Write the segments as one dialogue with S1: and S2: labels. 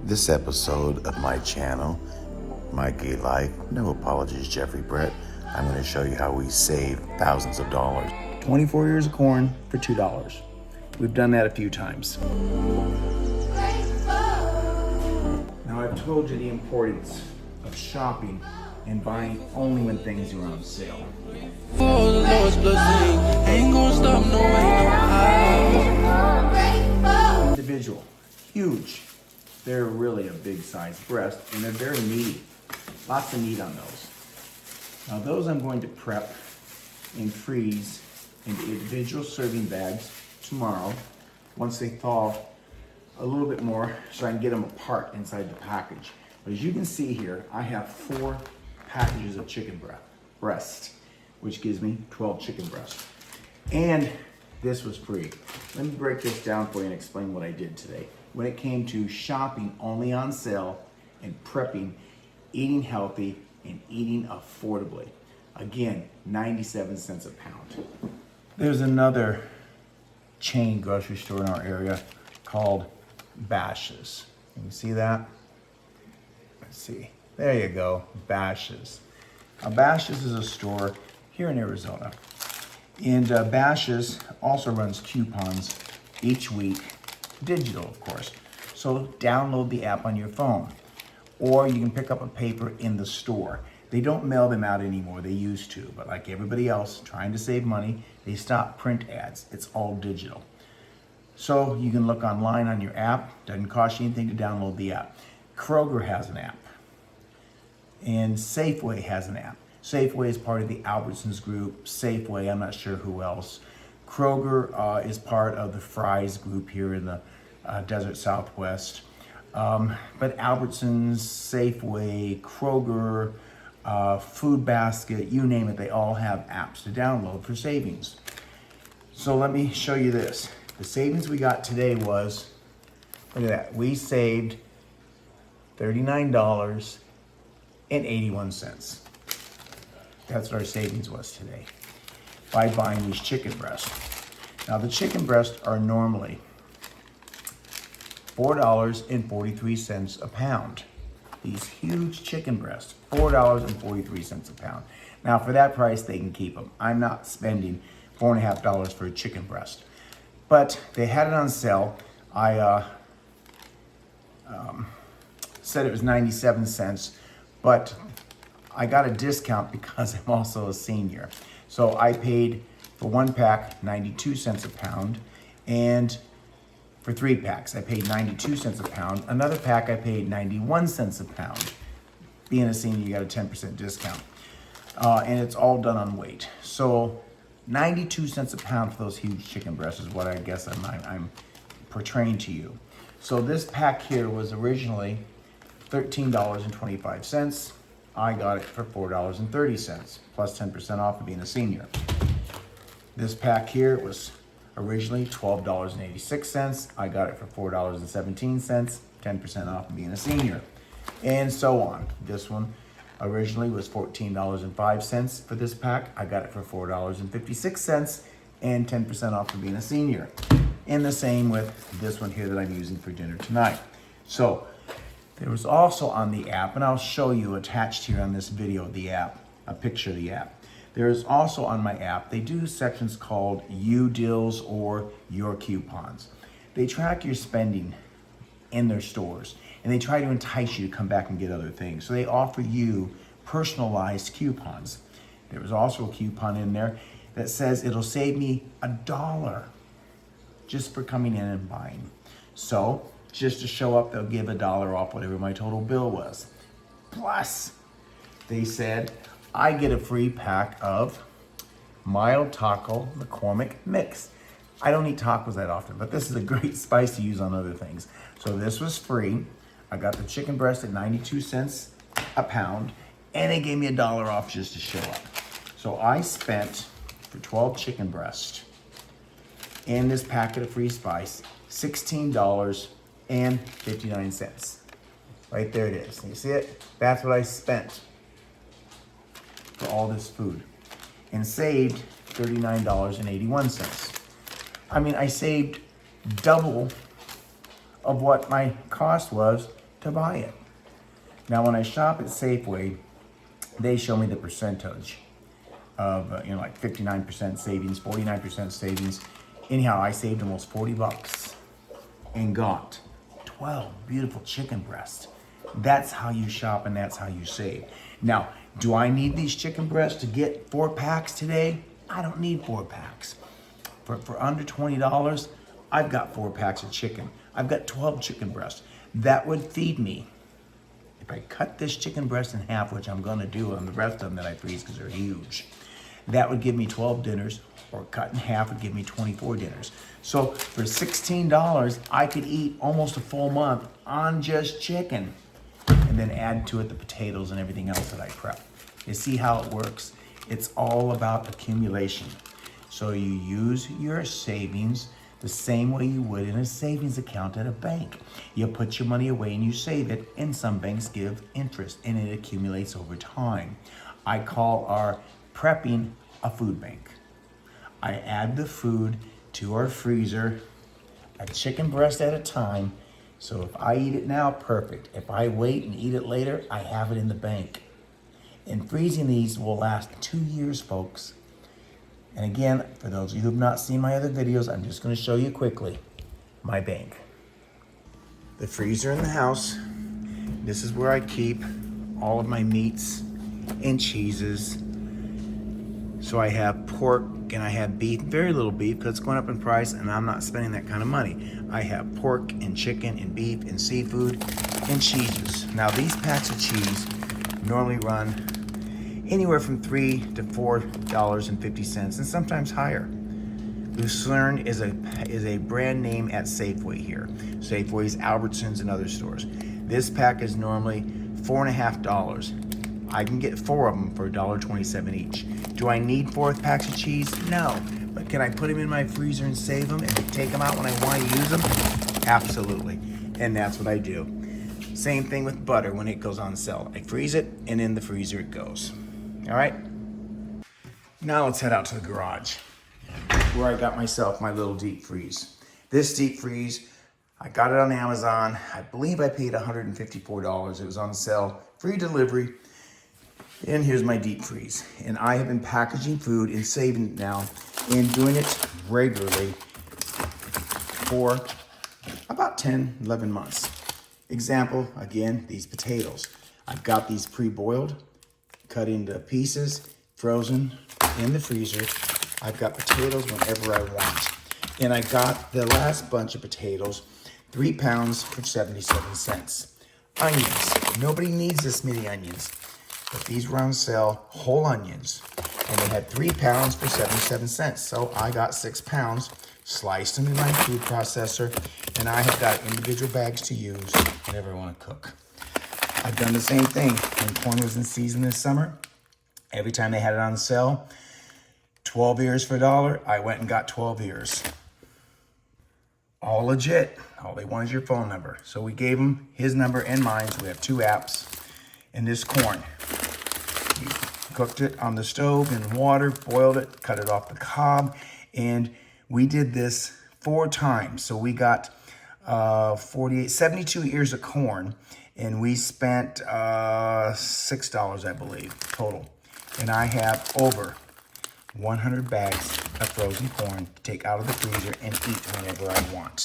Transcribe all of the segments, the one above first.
S1: This episode of my channel, My Gay Life, no apologies, Jeffrey Brett, I'm going to show you how we save thousands of dollars.
S2: 24 ears of corn for $2. We've done that a few times. Now I've told you the importance of shopping and buying only when things are on sale.
S3: For the Lord's blessing, ain't gonna stop, no ain't no how.
S2: Individual, huge. They're really a big size breast and they're very meaty. Lots of meat on those. Now those I'm going to prep and freeze into individual serving bags tomorrow once they thaw a little bit more so I can get them apart inside the package. But as you can see here, I have 4 packages of chicken breast, which gives me 12 chicken breasts. And this was free. Let me break this down for you and explain what I did today. When it came to shopping only on sale and prepping, eating healthy and eating affordably. Again, 97 cents a pound. There's another chain grocery store in our area called Bashas'. Can you see that? Let's see. There you go, Bashas'. Now, Bashas' is a store here in Arizona. And Bashas' also runs coupons each week, digital of course. So download the app on your phone. Or you can pick up a paper in the store. They don't mail them out anymore, they used to, but like everybody else trying to save money, they stopped print ads. It's all digital. So you can look online on your app, doesn't cost you anything to download the app. Kroger has an app, and Safeway has an app. Safeway is part of the Albertsons group. Safeway, I'm not sure who else. Kroger is part of the Fry's group here in the desert Southwest. But Albertsons, Safeway, Kroger, Food Basket, you name it, they all have apps to download for savings. So let me show you this. The savings we got today was, look at that, we saved $39.81. That's what our savings was today by buying these chicken breasts. Now the chicken breasts are normally $4.43 a pound. These huge chicken breasts, $4.43 a pound. Now for that price, they can keep them. I'm not spending $4.50 for a chicken breast. But they had it on sale. I said it was 97 cents, but I got a discount because I'm also a senior. So I paid for 1 pack 92 cents a pound, and for 3 packs I paid 92 cents a pound. Another pack I paid 91 cents a pound. Being a senior, you got a 10% discount. And it's all done on weight. So 92 cents a pound for those huge chicken breasts is what I guess I'm portraying to you. So this pack here was originally $13.25. I got it for $4.30, plus 10% off of being a senior. This pack here was originally $12.86. I got it for $4.17, 10% off of being a senior. And so on. This one originally was $14.05 for this pack. I got it for $4.56 and 10% off of being a senior. And the same with this one here that I'm using for dinner tonight. So there was also on the app, and I'll show you attached here on this video the app, a picture of the app. There is also on my app, they do sections called You Deals or Your Coupons. They track your spending in their stores, and they try to entice you to come back and get other things. So they offer you personalized coupons. There was also a coupon in there that says it'll save me $1 just for coming in and buying. So just to show up, they'll give $1 off whatever my total bill was. Plus, they said I get a free pack of Mild Taco McCormick Mix. I don't eat tacos that often, but this is a great spice to use on other things. So this was free. I got the chicken breast at 92 cents a pound, and they gave me $1 off just to show up. So I spent, for 12 chicken breasts and this packet of free spice, $16.59. Right there it is. You see it? That's what I spent for all this food and saved $39.81. I mean, I saved double of what my cost was to buy it. Now, when I shop at Safeway, they show me the percentage of, like 59% savings, 49% savings. Anyhow, I saved almost 40 bucks and got 12 beautiful chicken breasts. That's how you shop and that's how you save. Now, do I need these chicken breasts to get 4 packs today? I don't need 4 packs. For under $20, I've got 4 packs of chicken. I've got 12 chicken breasts. That would feed me. If I cut this chicken breast in half, which I'm gonna do on the rest of them that I freeze because they're huge, that would give me 12 dinners, or cut in half would give me 24 dinners. So for $16, I could eat almost a full month on just chicken, and then add to it the potatoes and everything else that I prep. You see how it works? It's all about accumulation. So you use your savings the same way you would in a savings account at a bank. You put your money away and you save it, and some banks give interest and it accumulates over time. I call our prepping a food bank. I add the food to our freezer, a chicken breast at a time. So if I eat it now, perfect. If I wait and eat it later, I have it in the bank. And freezing these will last 2 years, folks. And again, for those of you who have not seen my other videos, I'm just gonna show you quickly my bank. The freezer in the house, this is where I keep all of my meats and cheeses. So I have pork and I have beef, very little beef because it's going up in price and I'm not spending that kind of money. I have pork and chicken and beef and seafood and cheeses. Now these packs of cheese normally run anywhere from $3 to $4.50 and sometimes higher. Lucerne is a brand name at Safeway here. Safeway's, Albertsons, and other stores. This pack is normally $4.50. I can get 4 of them for $1.27 each. Do I need 4 packs of cheese? No. But can I put them in my freezer and save them and take them out when I want to use them? Absolutely. And that's what I do. Same thing with butter when it goes on sale. I freeze it and in the freezer it goes. All right? Now let's head out to the garage where I got myself my little deep freeze. This deep freeze, I got it on Amazon. I believe I paid $154. It was on sale, free delivery. And here's my deep freeze. And I have been packaging food and saving it now and doing it regularly for about 10, 11 months. Example, again, these potatoes. I've got these pre-boiled, cut into pieces, frozen in the freezer. I've got potatoes whenever I want. And I got the last bunch of potatoes, 3 pounds for 77 cents. Onions. Nobody needs this many onions. But these were on sale, whole onions. And they had 3 pounds for 77 cents. So I got 6 pounds, sliced them in my food processor, and I have got individual bags to use whenever I want to cook. I've done the same thing when corn was in season this summer. Every time they had it on sale, 12 ears for $1, I went and got 12 ears. All legit. All they want is your phone number. So we gave him his number and mine, so we have 2 apps. And this corn, we cooked it on the stove in water, boiled it, cut it off the cob, and we did this 4 times. So we got 72 ears of corn, and we spent $6, I believe, total. And I have over 100 bags of frozen corn to take out of the freezer and eat whenever I want.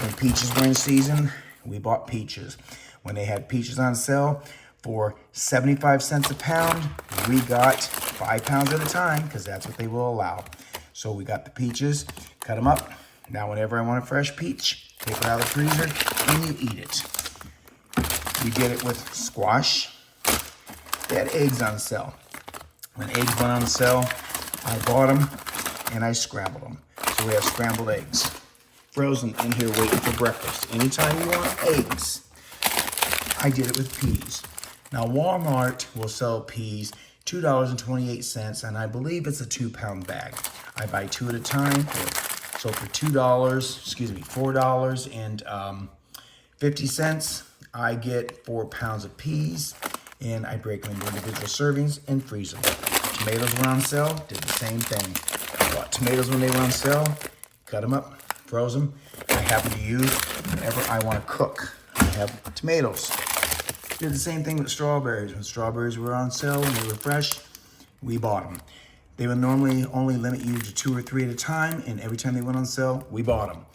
S2: When peaches were in season, we bought peaches. When they had peaches on sale for 75 cents a pound, we got 5 pounds at a time because that's what they will allow. So we got the peaches, cut them up. Now whenever I want a fresh peach, take it out of the freezer and you eat it. We did it with squash. They had eggs on sale. When eggs went on sale, I bought them and I scrambled them. So we have scrambled eggs, frozen in here waiting for breakfast. Anytime you want eggs, I did it with peas. Now Walmart will sell peas $2.28, and I believe it's a 2-pound bag. I buy 2 at a time. So for $4.50, I get 4 pounds of peas, and I break them into individual servings and freeze them. Tomatoes were on sale, did the same thing. I bought tomatoes when they were on sale, cut them up, froze them. I happen to use whenever I want to cook. I have tomatoes. Did the same thing with strawberries. When strawberries were on sale and they were fresh, we bought them. They would normally only limit you to 2 or 3 at a time, and every time they went on sale, we bought them.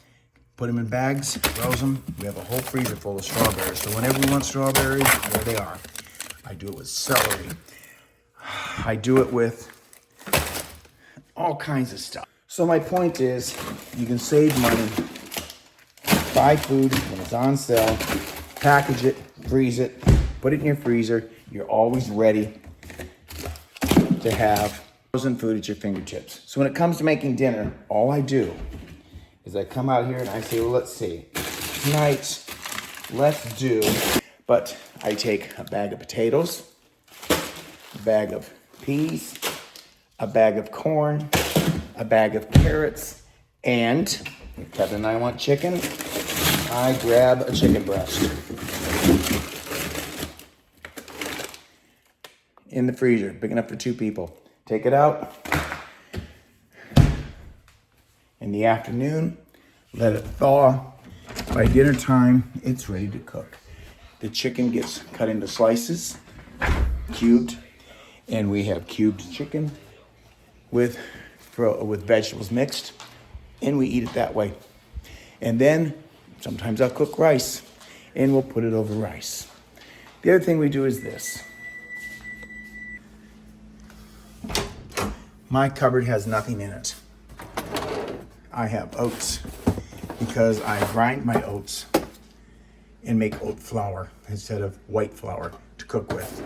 S2: Put them in bags, froze them. We have a whole freezer full of strawberries. So whenever we want strawberries, there they are. I do it with celery. I do it with all kinds of stuff. So my point is, you can save money, buy food when it's on sale, package it, freeze it, put it in your freezer. You're always ready to have frozen food at your fingertips. So when it comes to making dinner, all I do is I come out here and I say, well, let's see. Tonight, let's do, but I take a bag of potatoes, a bag of peas, a bag of corn, a bag of carrots, and if Kevin and I want chicken, I grab a chicken breast. In the freezer, big enough for 2 people. Take it out. In the afternoon, let it thaw. By dinner time, it's ready to cook. The chicken gets cut into slices, cubed, and we have cubed chicken with vegetables mixed, and we eat it that way. And then sometimes I'll cook rice, and we'll put it over rice. The other thing we do is this. My cupboard has nothing in it. I have oats because I grind my oats and make oat flour instead of white flour to cook with.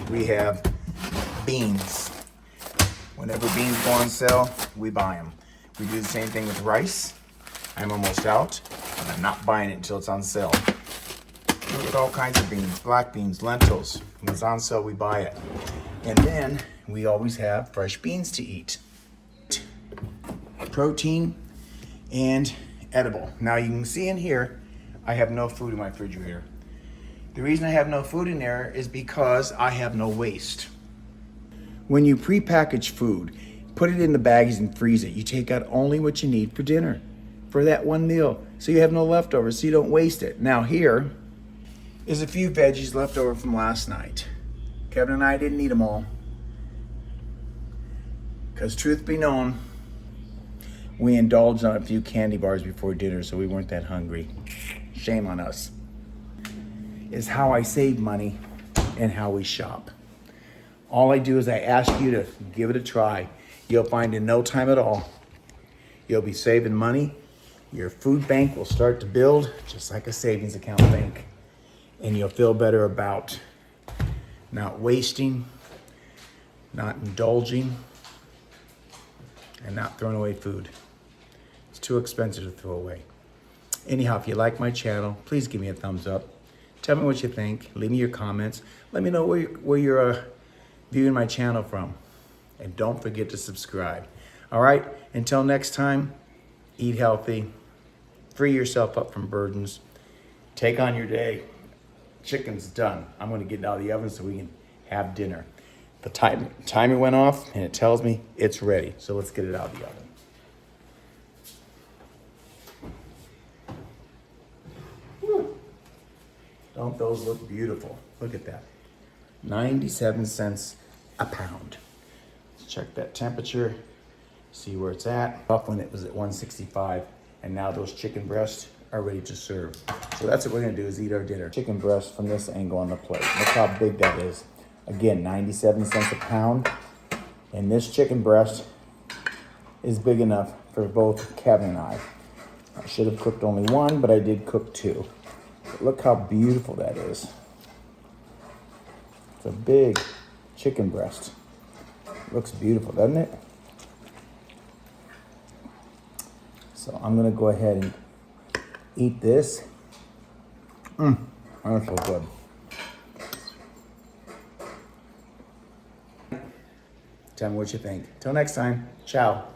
S2: We have beans. Whenever beans go on sale, we buy them. We do the same thing with rice. I'm almost out, and I'm not buying it until it's on sale. We get all kinds of beans, black beans, lentils. When it's on sale, we buy it. And then we always have fresh beans to eat. Protein and edible. Now you can see in here, I have no food in my refrigerator. The reason I have no food in there is because I have no waste. When you pre-package food, put it in the baggies and freeze it. You take out only what you need for dinner, for that one meal, so you have no leftovers, so you don't waste it. Now here is a few veggies left over from last night. Kevin and I didn't eat them all, because truth be known, we indulged on a few candy bars before dinner, so we weren't that hungry. Shame on us. Is how I save money and how we shop. All I do is I ask you to give it a try. You'll find in no time at all, you'll be saving money. Your food bank will start to build just like a savings account bank. And you'll feel better about not wasting, not indulging, and not throwing away food. It's too expensive to throw away. Anyhow, if you like my channel, please give me a thumbs up. Tell me what you think. Leave me your comments. Let me know where you're viewing my channel from. And don't forget to subscribe. All right, until next time, eat healthy. Free yourself up from burdens. Take on your day. Chicken's done. I'm gonna get it out of the oven so we can have dinner. The timer went off and it tells me it's ready. So let's get it out of the oven. Whew. Don't those look beautiful? Look at that. 97 cents a pound. Let's check that temperature, see where it's at. Up when it was at 165, and now those chicken breasts are ready to serve. So that's what we're gonna do, is eat our dinner. Chicken breast from this angle on the plate. Look how big that is. Again, 97 cents a pound. And this chicken breast is big enough for both Kevin and I. I should have cooked only one, but I did cook 2. But look how beautiful that is. It's a big chicken breast. Looks beautiful, doesn't it? So I'm gonna go ahead and eat this. That's so good. Tell me what you think. Till next time, ciao.